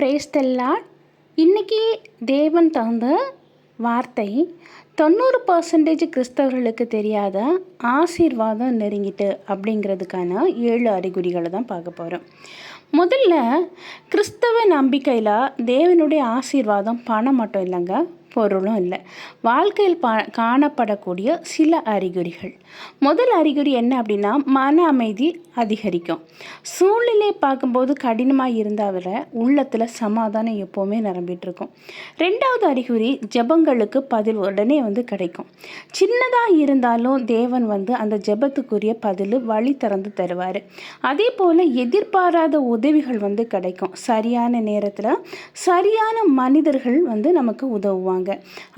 Praise the Lord. இன்றைக்கி தேவன் தந்த வார்த்தை 90% கிறிஸ்தவர்களுக்கு தெரியாத ஆசீர்வாதம் நெருங்கிட்டு அப்படிங்கிறதுக்கான 7 அறிகுறிகளை தான் பார்க்க போகிறோம். முதல்ல கிறிஸ்தவ நம்பிக்கையில் தேவனுடைய ஆசீர்வாதம் பணம் மட்டும் இல்லைங்க, பொருளும் இல்லை. வாழ்க்கையில் காணப்படக்கூடிய சில அறிகுறிகள். முதல் அறிகுறி என்ன அப்படின்னா, மன அமைதி அதிகரிக்கும். சூழ்நிலை பார்க்கும்போது கடினமாக இருந்தால் உள்ளத்தில் சமாதானம் எப்போவுமே நிரம்பிட்டுருக்கும். ரெண்டாவது அறிகுறி, ஜெபங்களுக்கு பதில் உடனே கிடைக்கும். சின்னதாக இருந்தாலும் தேவன் அந்த ஜெபத்துக்குரிய பதில் வழி திறந்து தருவார். அதே போல் எதிர்பாராத உதவிகள் கிடைக்கும். சரியான நேரத்தில் சரியான மனிதர்கள் நமக்கு உதவுவாங்க.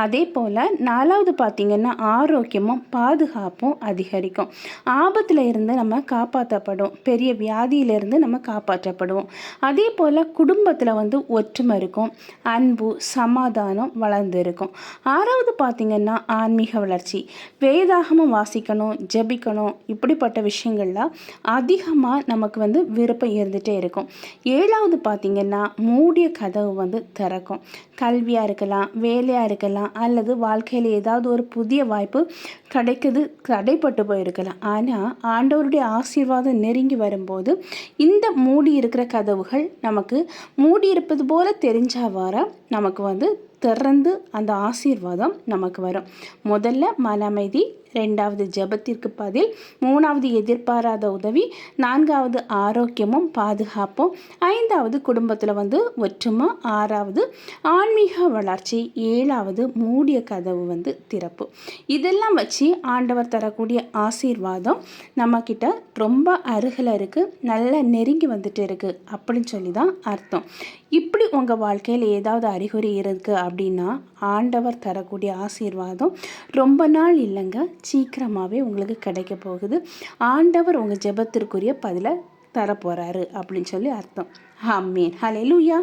அதே போல் 4வது பார்த்திங்கன்னா, ஆரோக்கியமும் பாதுகாப்பும் அதிகரிக்கும். ஆபத்தில் இருந்து நம்ம காப்பாற்றப்படும், பெரிய வியாதியிலிருந்து நம்ம காப்பாற்றப்படுவோம். அதே போல் குடும்பத்தில் ஒற்றுமை இருக்கும், அன்பு சமாதானம் வளர்ந்து இருக்கும். 6வது பார்த்திங்கன்னா, ஆன்மீக வளர்ச்சி. வேதாகமம் வாசிக்கணும், ஜெபிக்கணும், இப்படிப்பட்ட விஷயங்கள்லாம் அதிகமாக நமக்கு விருப்பம் இருந்துகிட்டே இருக்கும். 7வது பார்த்திங்கன்னா, மூடிய கதவு திறக்கும். கல்வியாக இருக்கலாம், வேலையாக இருக்கலாம், அல்லது வாழ்க்கையில் ஏதாவது ஒரு புதிய வாய்ப்பு கிடைக்குது, தடைப்பட்டு போயிருக்கலாம். ஆனால் ஆண்டவருடைய ஆசீர்வாதம் நெருங்கி வரும்போது இந்த மூடி இருக்கிற கதவுகள் நமக்கு மூடி இருப்பது போல தெரிஞ்சால் வர நமக்கு திறந்து அந்த ஆசீர்வாதம் நமக்கு வரும். முதல்ல மன அமைதி, 2வது ஜெபத்திற்கு பதில், 3வது எதிர்பாராத உதவி, 4வது ஆரோக்கியமும் பாதுகாப்பும், 5வது குடும்பத்தில் ஒற்றுமை, 6வது ஆன்மீக வளர்ச்சி, 7வது மூடிய கதவு திறப்பு. இதெல்லாம் வச்சு ஆண்டவர் தரக்கூடிய ஆசீர்வாதம் நம்மக்கிட்ட ரொம்ப அருகில் இருக்குது, நல்லா நெருங்கி வந்துட்டு இருக்குது அப்படின்னு சொல்லி தான் அர்த்தம். இப்படி உங்கள் வாழ்க்கையில் ஏதாவது அறிகுறி இருக்குது அப்படின்னா, ஆண்டவர் தரக்கூடிய ஆசீர்வாதம் ரொம்ப நாள் இல்லைங்க, சீக்கிரமாகவே உங்களுக்கு கிடைக்க போகுது. ஆண்டவர் உங்கள் ஜெபத்திற்குரிய பதிலை தரப்போகிறாரு அப்படின்னு சொல்லி அர்த்தம். ஆமென். ஹல்லேலூயா.